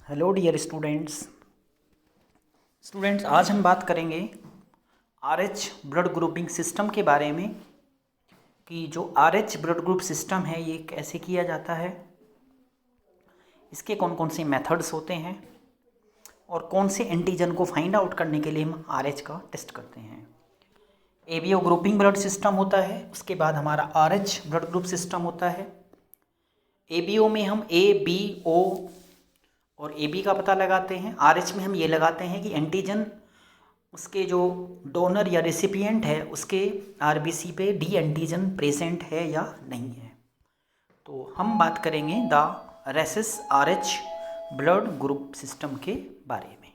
Hello dear students आज हम बात करेंगे आरएच ब्लड ग्रुपिंग सिस्टम के बारे में कि जो आरएच ब्लड ग्रुप सिस्टम है ये कैसे किया जाता है, इसके कौन कौन से मेथड्स होते हैं और कौन से एंटीजन को फाइंड आउट करने के लिए हम आरएच का टेस्ट करते हैं। एबीओ ग्रुपिंग ब्लड सिस्टम होता है, उसके बाद हमारा आरएच ब्लड ग्रुप सिस्टम होता है। एबीओ में हम ए बी ओ और ए बी का पता लगाते हैं। आरएच में हम ये लगाते हैं कि एंटीजन उसके जो डोनर या रेसिपिएंट है उसके आरबीसी पे डी एंटीजन प्रेजेंट है या नहीं है। तो हम बात करेंगे the rhesus RH blood group system के बारे में।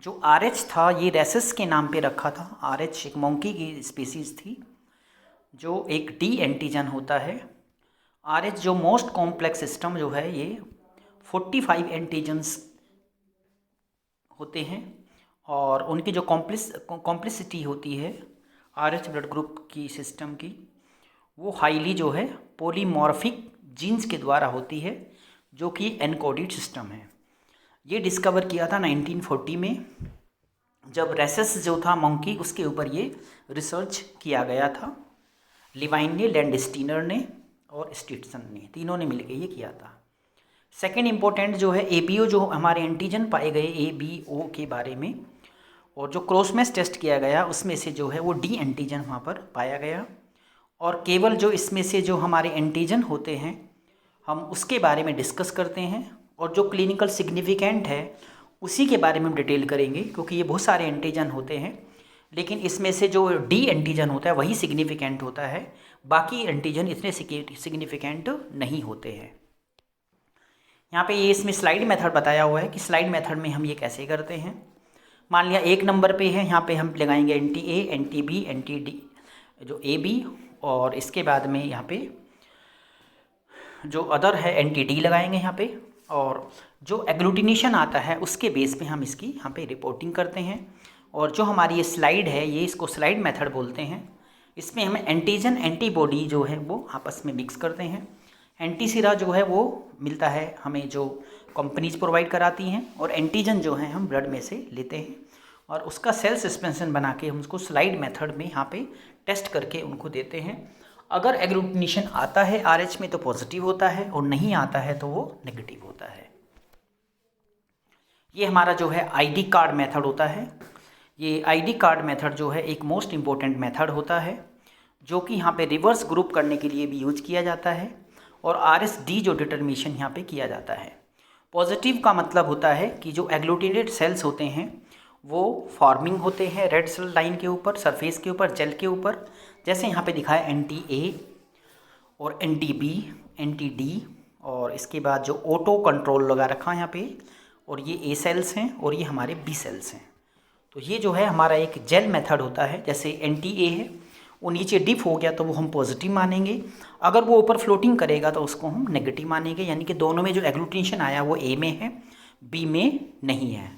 जो आरएच था ये रेसिस के नाम पे रखा था। आरएच एक मंकी की स्पीसीज थी जो एक डी एंटीजन होता है। आरएच जो मोस्ट कॉम्प्लेक्स सिस्टम जो है ये 45 एंटीजन्स होते हैं और उनकी जो कॉम्प्लिसिटी होती है आरएच ब्लड ग्रुप की सिस्टम की वो हाईली जो है पॉलीमॉर्फिक जीन्स के द्वारा होती है जो कि एनकोडेड सिस्टम है। ये डिस्कवर किया था 1940 में जब रेसिस जो था मंकी उसके ऊपर ये रिसर्च किया गया था। लिवाइन ने, लैंडस्टीनर ने और स्टिटसन ने, तीनों ने मिलकर ये किया था। सेकेंड इम्पोर्टेंट जो है एबीओ, जो हमारे एंटीजन पाए गए एबीओ के बारे में, और जो क्रॉसमैच टेस्ट किया गया उसमें से जो है वो डी एंटीजन वहाँ पर पाया गया। और केवल जो इसमें से जो हमारे एंटीजन होते हैं हम उसके बारे में डिस्कस करते हैं और जो क्लिनिकल सिग्निफिकेंट है उसी के बारे में हम डिटेल करेंगे, क्योंकि ये बहुत सारे एंटीजन होते हैं लेकिन इसमें से जो डी एंटीजन होता है वही सिग्निफिकेंट होता है, बाकी एंटीजन इतने सिग्निफिकेंट नहीं होते हैं। यहाँ पे ये इसमें स्लाइड मेथड बताया हुआ है कि स्लाइड मेथड में हम ये कैसे करते हैं। मान लिया एक नंबर पे है, यहाँ पे हम लगाएंगे anti A, anti B, anti D, जो ए बी, और इसके बाद में यहाँ पे जो अदर है एंटी डी लगाएंगे यहाँ पे, और जो एग्लूटिनेशन आता है उसके बेस पे हम इसकी यहाँ पे रिपोर्टिंग करते हैं। और जो हमारी ये स्लाइड है ये इसको स्लाइड मेथड बोलते हैं। इसमें हमें एंटीजन एंटीबॉडी जो है वो आपस में मिक्स करते हैं। एंटीसिरा जो है वो मिलता है हमें जो कंपनीज प्रोवाइड कराती हैं, और एंटीजन जो है हम ब्लड में से लेते हैं और उसका सेल सस्पेंशन बना के हम उसको स्लाइड मेथड में यहाँ पे टेस्ट करके उनको देते हैं। अगर एग्लूटिनेशन आता है आरएच में तो पॉजिटिव होता है और नहीं आता है तो वो नेगेटिव होता है। ये हमारा जो है आईडी कार्ड मेथड होता है। ये आईडी कार्ड मेथड जो है एक मोस्ट इम्पोर्टेंट मेथड होता है जो कि यहाँ पे रिवर्स ग्रुप करने के लिए भी यूज किया जाता है और आरएसडी जो डिटर्मिनेशन यहाँ पे किया जाता है। पॉजिटिव का मतलब होता है कि जो एग्लूटिनेटेड सेल्स होते हैं वो फॉर्मिंग होते हैं रेड सेल लाइन के ऊपर, सरफेस के ऊपर, जेल के ऊपर, जैसे यहाँ पे दिखाया एंटी ए और एंटी बी, एंटी डी, और इसके बाद जो ऑटो कंट्रोल लगा रखा है यहाँ पे, और ये ए सेल्स हैं और ये हमारे बी सेल्स हैं। तो ये जो है हमारा एक जेल मेथड होता है। जैसे एंटी ए है वो नीचे डिप हो गया तो वो हम पॉजिटिव मानेंगे, अगर वो ऊपर फ्लोटिंग करेगा तो उसको हम नेगेटिव मानेंगे, यानी कि दोनों में जो एग्लूटिनेशन आया वो ए में है, बी में नहीं है।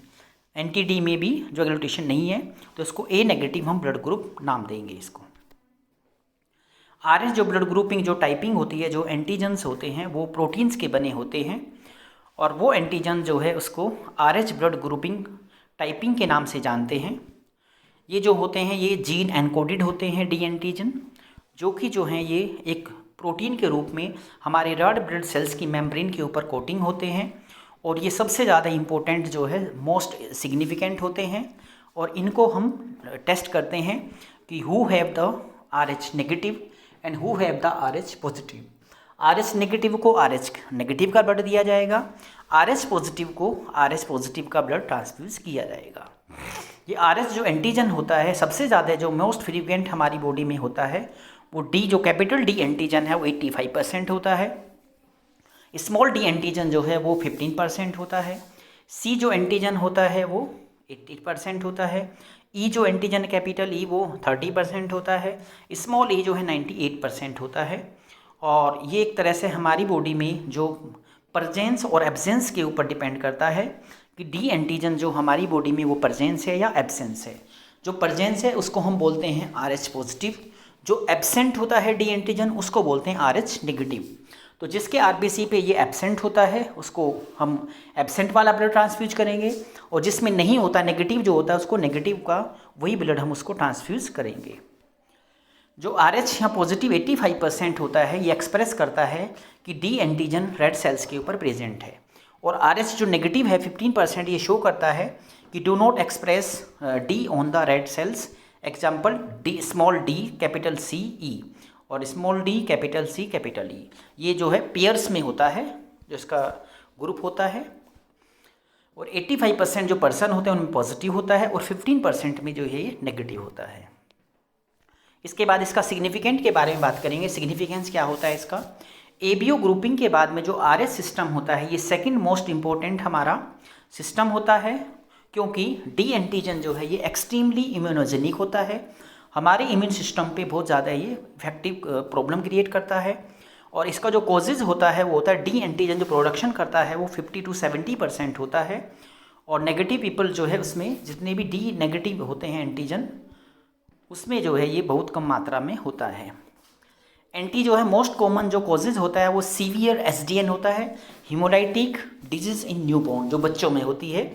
एंटी डी में भी जो एग्लूटिनेशन नहीं है तो इसको ए नेगेटिव हम ब्लड ग्रुप नाम देंगे इसको। आरएच जो ब्लड ग्रुपिंग जो टाइपिंग होती है, जो एंटीजन्स होते हैं वो प्रोटीन्स के बने होते हैं और वो एंटीजन जो है उसको आरएच ब्लड ग्रुपिंग टाइपिंग के नाम से जानते हैं। ये जो होते हैं ये जीन एनकोडेड होते हैं डी एंटीजन, जो कि जो हैं ये एक प्रोटीन के रूप में हमारे रेड ब्लड सेल्स की मेम्ब्रेन के ऊपर कोटिंग होते हैं और ये सबसे ज़्यादा इम्पोर्टेंट जो है मोस्ट सिग्निफिकेंट होते हैं। और इनको हम टेस्ट करते हैं कि who have the RH negative and who have the RH positive. RH negative को आरएच नेगेटिव का ब्लड दिया जाएगा, आरएच पॉजिटिव को आरएच पॉजिटिव का ब्लड ट्रांसफ्यूज किया जाएगा। ये आरएच जो एंटीजन होता है सबसे ज़्यादा जो मोस्ट फ्रीक्वेंट हमारी बॉडी में होता है वो डी, जो कैपिटल डी एंटीजन है वो 85% होता है। स्मॉल डी एंटीजन जो है वो 15% होता है। सी जो एंटीजन होता है वो 80% होता है। ई जो एंटीजन कैपिटल ई वो 30% होता है। स्मॉल ई जो है 98% होता है। और ये एक तरह से हमारी बॉडी में जो प्रेजेंस और एब्सेंस के ऊपर डिपेंड करता है कि डी एंटीजन जो हमारी बॉडी में वो प्रेजेंस है या एब्सेंस है। जो प्रेजेंस है उसको हम बोलते हैं आरएच पॉजिटिव, जो एब्सेंट होता है डी एंटीजन उसको बोलते हैं आरएच नेगेटिव। तो जिसके आरबीसी पे ये एब्सेंट होता है उसको हम एब्सेंट वाला ब्लड ट्रांसफ्यूज करेंगे, और जिसमें नहीं होता, नेगेटिव जो होता है, उसको नेगेटिव का वही ब्लड हम उसको ट्रांसफ्यूज करेंगे। जो RH यहाँ पॉजिटिव 85% होता है, ये एक्सप्रेस करता है कि डी एंटीजन रेड सेल्स के ऊपर प्रेजेंट है, और RH जो नेगेटिव है 15%, ये शो करता है कि do not express D on the red cells, example D small D capital C E और small D capital C capital E. ये जो है पेयर्स में होता है, जो इसका ग्रुप होता है, और 85% जो पर्सन होते हैं उनमें पॉजिटिव होता है, और 15% में जो है ये नेगेटिव होता है। इसके बाद इसका सिग्निफिकेंट के बारे में बात करेंगे। सिग्निफिकेंस क्या होता है इसका? एबीओ ग्रुपिंग के बाद में जो आरएच सिस्टम होता है, ये सेकंड मोस्ट इम्पोर्टेंट हमारा सिस्टम होता है, क्योंकि डी एंटीजन जो है ये एक्सट्रीमली इम्यूनोजेनिक होता है, हमारे इम्यून सिस्टम पे बहुत ज़्यादा ये इफेक्टिव प्रॉब्लम क्रिएट करता है। और इसका जो कॉजेज़ होता है वो होता है डी एंटीजन जो प्रोडक्शन करता है वो 50 to 70% होता है, और नेगेटिव पीपल जो है उसमें जितने भी डी नेगेटिव होते हैं एंटीजन, उसमें जो है ये बहुत कम मात्रा में होता है। एंटी जो है मोस्ट कॉमन जो कॉजेज़ होता है वो सीवियर एसडीएन होता है, हीमोलाइटिक डिजीज़ इन न्यूबॉर्न, जो बच्चों में होती है,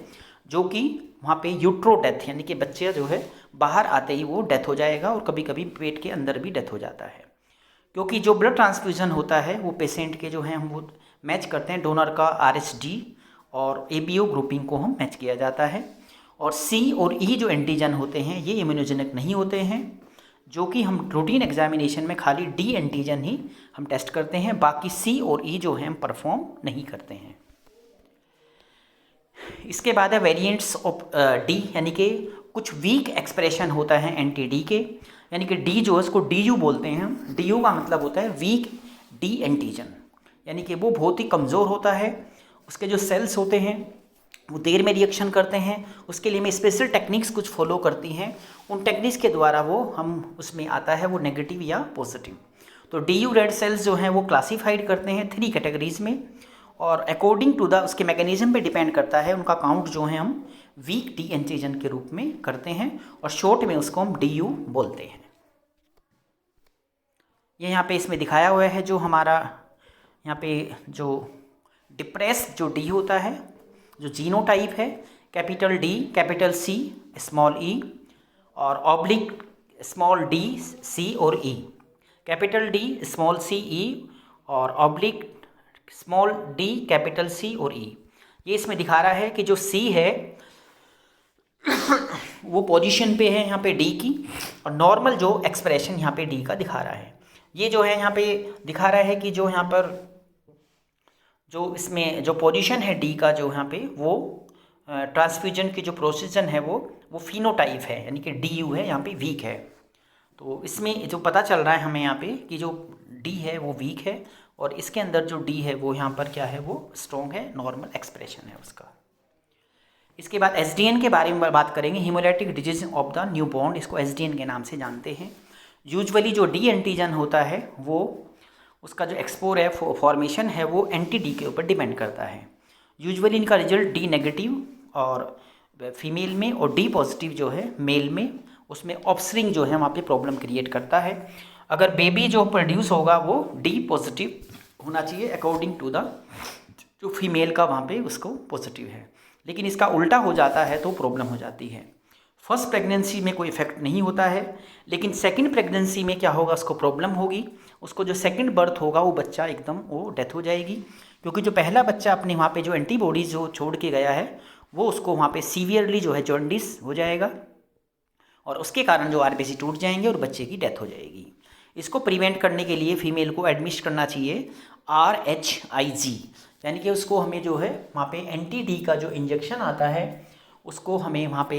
जो कि वहाँ पे यूट्रो डेथ, यानी कि बच्चे जो है बाहर आते ही वो डेथ हो जाएगा, और कभी कभी पेट के अंदर भी डेथ हो जाता है, क्योंकि जो ब्लड ट्रांसफ्यूज़न होता है वो पेशेंट के जो है हम वो मैच करते हैं, डोनर का आरएचडी और एबीओ ग्रुपिंग को हम मैच किया जाता है। और सी और ई जो एंटीजन होते हैं ये इम्यूनोजेनिक नहीं होते हैं, जो कि हम रूटीन एग्जामिनेशन में खाली डी एंटीजन ही हम टेस्ट करते हैं, बाकी सी और ई जो है हम परफॉर्म नहीं करते हैं। इसके बाद है वेरिएंट्स ऑफ डी, यानी कि कुछ वीक एक्सप्रेशन होता है एंटी डी के, यानी कि डी जो है उसको डी यू बोलते हैं हम। डी यू का मतलब होता है वीक डी एंटीजन, यानी कि वो बहुत ही कमज़ोर होता है, उसके जो सेल्स होते हैं वो देर में रिएक्शन करते हैं, उसके लिए हमें स्पेशल टेक्निक्स कुछ फॉलो करती हैं, उन टेक्निक्स के द्वारा वो हम उसमें आता है वो नेगेटिव या पॉजिटिव। तो डी यू रेड सेल्स जो हैं वो क्लासीफाइड करते हैं 3 कैटेगरीज में, और अकॉर्डिंग टू द उसके मैकेनिज्म पे डिपेंड करता है, उनका काउंट जो है हम वीक डी एंटीजन के रूप में करते हैं, और शॉर्ट में उसको हम डी यू बोलते हैं। ये यहाँ पे इसमें दिखाया हुआ है, जो हमारा यहाँ पे जो डिप्रेस जो डी होता है, जो जीनोटाइप है, capital D capital C small E, और ऑब्लिक स्मॉल डी सी और E, capital D small C E, और oblique small D capital C और ई। ये इसमें दिखा रहा है कि जो सी है वो पोजीशन पे है यहाँ पे डी की, और नॉर्मल जो एक्सप्रेशन यहाँ पे डी का दिखा रहा है। ये जो है यहाँ पे दिखा रहा है कि जो यहाँ पर जो इसमें जो पोजीशन है डी का, जो यहाँ पे वो ट्रांसफ्यूजन की जो प्रोसीजन है वो फिनोटाइप है, यानी कि डी यू है यहाँ पे वीक है। तो इसमें जो पता चल रहा है हमें यहाँ पे कि जो डी है वो वीक है, और इसके अंदर जो डी है वो यहाँ पर क्या है वो स्ट्रॉन्ग है, नॉर्मल एक्सप्रेशन है उसका। इसके बाद एसडीएन के बारे में बात करेंगे, haemolytic disease of the newborn, इसको एसडीएन के नाम से जानते हैं। यूजुअली जो डी एंटीजन होता है वो उसका जो एक्सपोर है फॉर्मेशन है वो एंटी डी के ऊपर डिपेंड करता है। यूजुअली इनका रिजल्ट डी नेगेटिव और फीमेल में, और डी पॉजिटिव जो है मेल में, उसमें ऑफस्प्रिंग जो है वहाँ पे प्रॉब्लम क्रिएट करता है। अगर बेबी जो प्रोड्यूस होगा वो डी पॉजिटिव होना चाहिए अकॉर्डिंग टू द जो फीमेल का वहाँ पे उसको पॉजिटिव है, लेकिन इसका उल्टा हो जाता है तो प्रॉब्लम हो जाती है। फर्स्ट प्रेगनेंसी में कोई इफेक्ट नहीं होता है, लेकिन सेकंड प्रेगनेंसी में क्या होगा, उसको प्रॉब्लम होगी, उसको जो सेकंड बर्थ होगा वो बच्चा एकदम वो डेथ हो जाएगी, क्योंकि जो पहला बच्चा अपने वहाँ पे जो एंटीबॉडीज जो छोड़ के गया है वो उसको वहाँ पे सीवियरली जो है जॉन्डिस हो जाएगा, और उसके कारण जो आरबीसी टूट जाएंगे और बच्चे की डेथ हो जाएगी। इसको प्रिवेंट करने के लिए फीमेल को एडमिट करना चाहिए RHIG, यानी कि उसको हमें जो है वहाँ पे एंटी डी का जो इंजेक्शन आता है उसको हमें वहाँ पे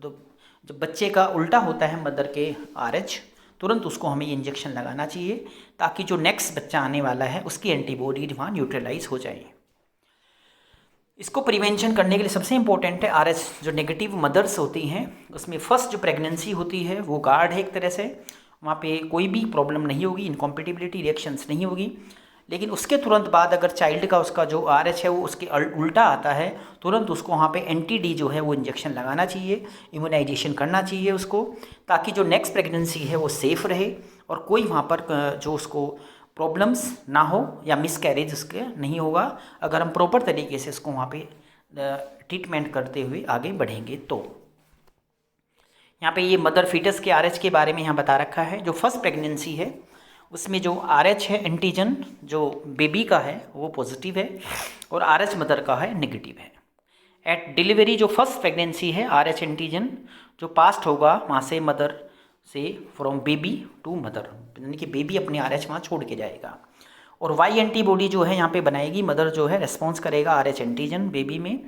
जब बच्चे का उल्टा होता है मदर के RH, तुरंत उसको हमें ये इंजेक्शन लगाना चाहिए, ताकि जो नेक्स्ट बच्चा आने वाला है उसकी एंटीबॉडी वहाँ न्यूट्रलाइज हो जाए। इसको प्रिवेंशन करने के लिए सबसे इम्पोर्टेंट है RH जो नेगेटिव मदर्स होती हैं उसमें फर्स्ट जो प्रेगनेंसी होती है वो गार्ड है एक तरह से, वहाँ पे कोई भी प्रॉब्लम नहीं होगी, इनकॉम्पेटिबिलिटी रिएक्शंस नहीं होगी। लेकिन उसके तुरंत बाद अगर चाइल्ड का उसका जो RH है वो उसके उल्टा आता है, तुरंत उसको वहाँ पे एंटी डी जो है वो इंजेक्शन लगाना चाहिए, इम्यूनाइजेशन करना चाहिए उसको, ताकि जो नेक्स्ट प्रेगनेंसी है वो सेफ़ रहे और कोई वहाँ पर जो उसको प्रॉब्लम्स ना हो या मिसकैरेज उसके नहीं होगा अगर हम प्रॉपर तरीके से इसको वहाँ पे ट्रीटमेंट करते हुए आगे बढ़ेंगे। तो यहाँ पे ये मदर फीटस के आरएच के बारे में यहाँ बता रखा है। जो फर्स्ट प्रेगनेंसी है उसमें जो आरएच है एंटीजन जो बेबी का है वो पॉजिटिव है और आरएच मदर का है नेगेटिव है। एट डिलीवरी जो फर्स्ट प्रेगनेंसी है आरएच एंटीजन जो पास्ट होगा वहाँ से मदर से फ्रॉम बेबी टू मदर, यानी कि बेबी अपने आरएच वहाँ छोड़ के जाएगा और वाई एंटीबॉडी जो है यहाँ पे बनाएगी, मदर जो है रेस्पॉन्स करेगा आरएच एंटीजन बेबी में।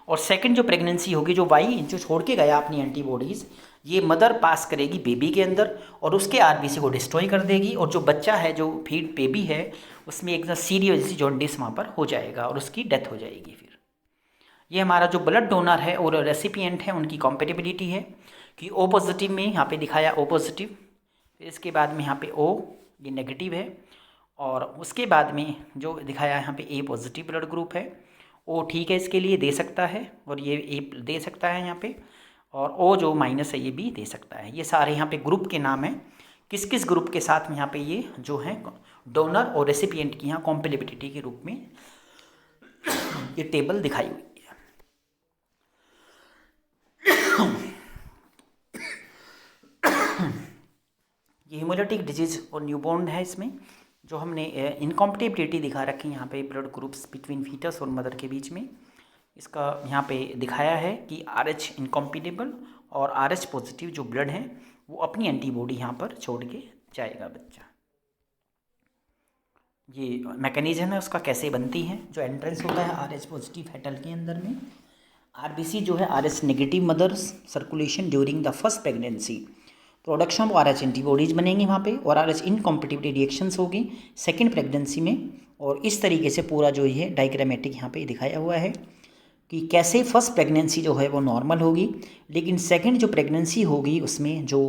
और सेकंड जो प्रेगनेंसी होगी जो वाई जो छोड़ के गया अपनी एंटीबॉडीज़ ये मदर पास करेगी बेबी के अंदर और उसके आरबीसी को डिस्ट्रॉय कर देगी और जो बच्चा है जो फीड बेबी है उसमें एकदम सीरियस जॉन्डिस वहाँ पर हो जाएगा और उसकी डेथ हो जाएगी। फिर ये हमारा जो ब्लड डोनर है और रेसिपिएंट है उनकी कॉम्पेटिबिलिटी है कि ओ पॉजिटिव में यहाँ पे दिखाया ओ पॉजिटिव, फिर इसके बाद में यहाँ पे ओ ये नेगेटिव है और उसके बाद में जो दिखाया यहाँ पे ए पॉजिटिव ब्लड ग्रुप है। ओ ठीक है इसके लिए दे सकता है और ये ए दे सकता है यहाँ पे, और ओ जो माइनस है ये भी दे सकता है। ये सारे यहाँ पे ग्रुप के नाम हैं, किस किस ग्रुप के साथ में यहाँ पे ये जो है डोनर और रेसिपिएंट की यहाँ कॉम्पेटिबिलिटी के रूप में ये टेबल दिखाई हुई है। ये हेमोलिटिक डिजीज़ और न्यूबॉर्न है। इसमें जो हमने इनकॉम्पेटिबिलिटी दिखा रखी है यहाँ पे ब्लड ग्रुप्स बिटवीन फीटस और मदर के बीच में, इसका यहाँ पे दिखाया है कि आरएच इनकॉम्पेटिबल और आरएच पॉजिटिव जो ब्लड है वो अपनी एंटीबॉडी यहाँ पर छोड़ के जाएगा बच्चा। ये मैकेनिज्म है उसका कैसे बनती है। जो एंट्रेंस होता है आरएच पॉजिटिव फेटल के अंदर में, आरबीसी जो है RH negative mother's circulation during the first pregnancy, production of RH antibodies बनेंगी वहाँ पे और आरएच इनकॉम्पेटिबिलिटी रिएक्शंस होगी सेकेंड प्रेगनेंसी में। और इस तरीके से पूरा जो ये डायग्रामेटिक यहाँ पे दिखाया हुआ है कि कैसे फर्स्ट प्रेगनेंसी जो है वो नॉर्मल होगी, लेकिन सेकंड जो प्रेगनेंसी होगी उसमें जो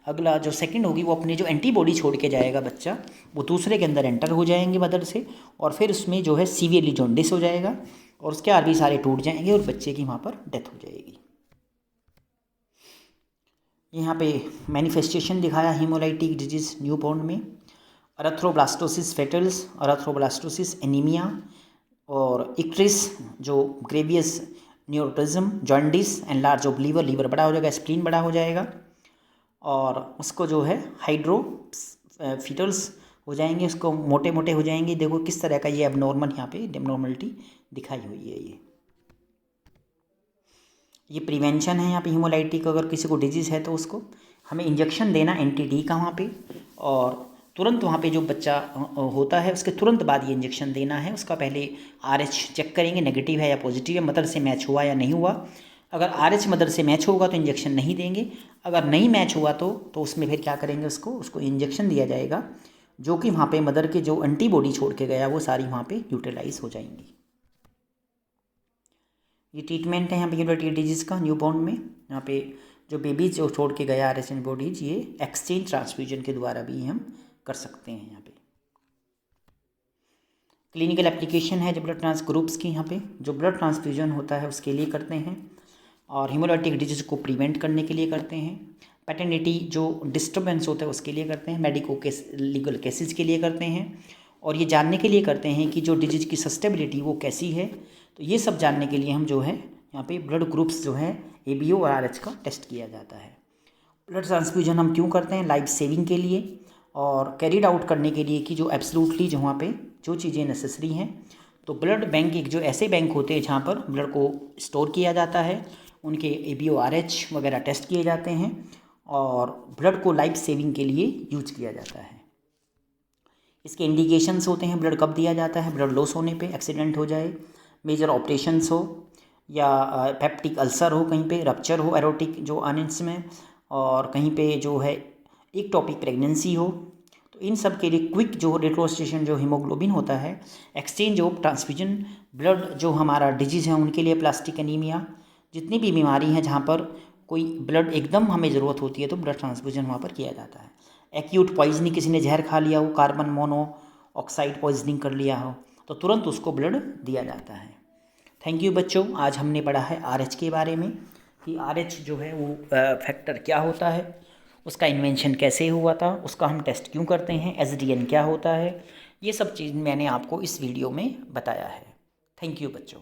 अगला जो सेकंड होगी वो अपने जो एंटीबॉडी छोड़ के जाएगा बच्चा, वो दूसरे के अंदर एंटर हो जाएंगे मदर से और फिर उसमें जो है सीवियरली जॉन्डिस हो जाएगा और उसके आरबी सारे टूट जाएंगे और बच्चे की वहाँ पर डेथ हो जाएगी। यहाँ पे मैनिफेस्टेशन दिखाया हीमोलाइटिक डिजीज न्यूबॉर्न में, अरेथ्रोब्लास्टोसिस फेटल्स, अरेथ्रोब्लास्टोसिस एनीमिया और इक्ट्रिस जो ग्रेवियस न्यूरोटिज्म, jaundice and large of liver, liver बड़ा हो जाएगा, स्प्लीन बड़ा हो जाएगा और उसको जो है हाइड्रोफिटल्स हो जाएंगे, उसको मोटे मोटे हो जाएंगे। देखो किस तरह का ये एबनॉर्मल यहाँ पे एबनॉर्मलिटी दिखाई हुई है। ये प्रिवेंशन है यहाँ पे हीमोलाइटिक, अगर किसी को डिजीज़ है तो उसको हमें इंजेक्शन देना एंटी-डी का वहाँ पे, और तुरंत वहाँ पे जो बच्चा होता है उसके तुरंत बाद ये इंजेक्शन देना है। उसका पहले आरएच चेक करेंगे नेगेटिव है या पॉजिटिव है, मदर से मैच हुआ या नहीं हुआ। अगर आरएच मदर से मैच होगा तो इंजेक्शन नहीं देंगे, अगर नहीं मैच हुआ तो उसमें फिर क्या करेंगे, उसको इंजेक्शन दिया जाएगा जो कि वहाँ पे मदर के जो एंटीबॉडी छोड़ के गया वो सारी वहाँ पे यूटिलाइज हो जाएंगी। ये ट्रीटमेंट है यहाँ पे हीमोलाइटिक डिजीज़ का न्यूबॉर्न में। यहाँ पे जो बेबीज जो छोड़ के गया आरएच एंटीबॉडीज ये एक्सचेंज ट्रांसफ्यूजन के द्वारा भी हम कर सकते हैं। यहाँ पे क्लिनिकल एप्लीकेशन है जो ब्लड ट्रांस ग्रुप्स की, यहाँ पे जो ब्लड ट्रांसफ्यूजन होता है उसके लिए करते हैं और हीमोलाइटिक डिजीज़ को प्रिवेंट करने के लिए करते हैं, पैटर्निटी जो डिस्टर्बेंस होता है उसके लिए करते हैं, मेडिको लीगल केसेस के लिए करते हैं और ये जानने के लिए करते हैं कि जो डिजीज़ की सस्टेबिलिटी वो कैसी है। तो ये सब जानने के लिए हम जो है यहाँ पे ब्लड ग्रुप्स जो है एबीओ और आरएच का टेस्ट किया जाता है। ब्लड ट्रांसफ्यूजन हम क्यों करते हैं, लाइफ सेविंग के लिए और कैरिड आउट करने के लिए कि जो एब्सोल्युटली जो वहाँ पे जो चीज़ें नेसेसरी हैं। तो ब्लड बैंक एक जो ऐसे बैंक होते हैं जहाँ पर ब्लड को स्टोर किया जाता है, उनके एबीओ आरएच वगैरह टेस्ट किए जाते हैं और ब्लड को लाइफ सेविंग के लिए यूज किया जाता है। इसके इंडिकेशंस होते हैं, ब्लड कब दिया जाता है, ब्लड लॉस होने पे, एक्सीडेंट हो जाए, मेजर ऑपरेशंस हो या पेप्टिक अल्सर हो, कहीं पे रप्चर हो एरोटिक जो अनिट्स में, और कहीं पे जो है इक्टोपिक प्रेगनेंसी हो। तो इन सब के लिए क्विक जो रिट्रोस्टेशन जो हीमोग्लोबिन होता है, एक्सचेंज ऑफ ट्रांसफ्यूजन ब्लड जो हमारा डिजीज़ है उनके लिए, प्लास्टिक एनीमिया, जितनी भी बीमारी हैं जहाँ पर कोई ब्लड एकदम हमें ज़रूरत होती है तो ब्लड ट्रांसफ्यूजन वहाँ पर किया जाता है। एक्यूट पॉइजनिंग, किसी ने जहर खा लिया हो, कार्बन मोनोऑक्साइड पॉइजनिंग कर लिया हो तो तुरंत उसको ब्लड दिया जाता है। थैंक यू बच्चों, आज हमने पढ़ा है आरएच के बारे में कि आरएच जो है वो फैक्टर क्या होता है, उसका इन्वेंशन कैसे हुआ था, उसका हम टेस्ट क्यों करते हैं, एसडीएन क्या होता है, ये सब चीज़ मैंने आपको इस वीडियो में बताया है। थैंक यू बच्चों।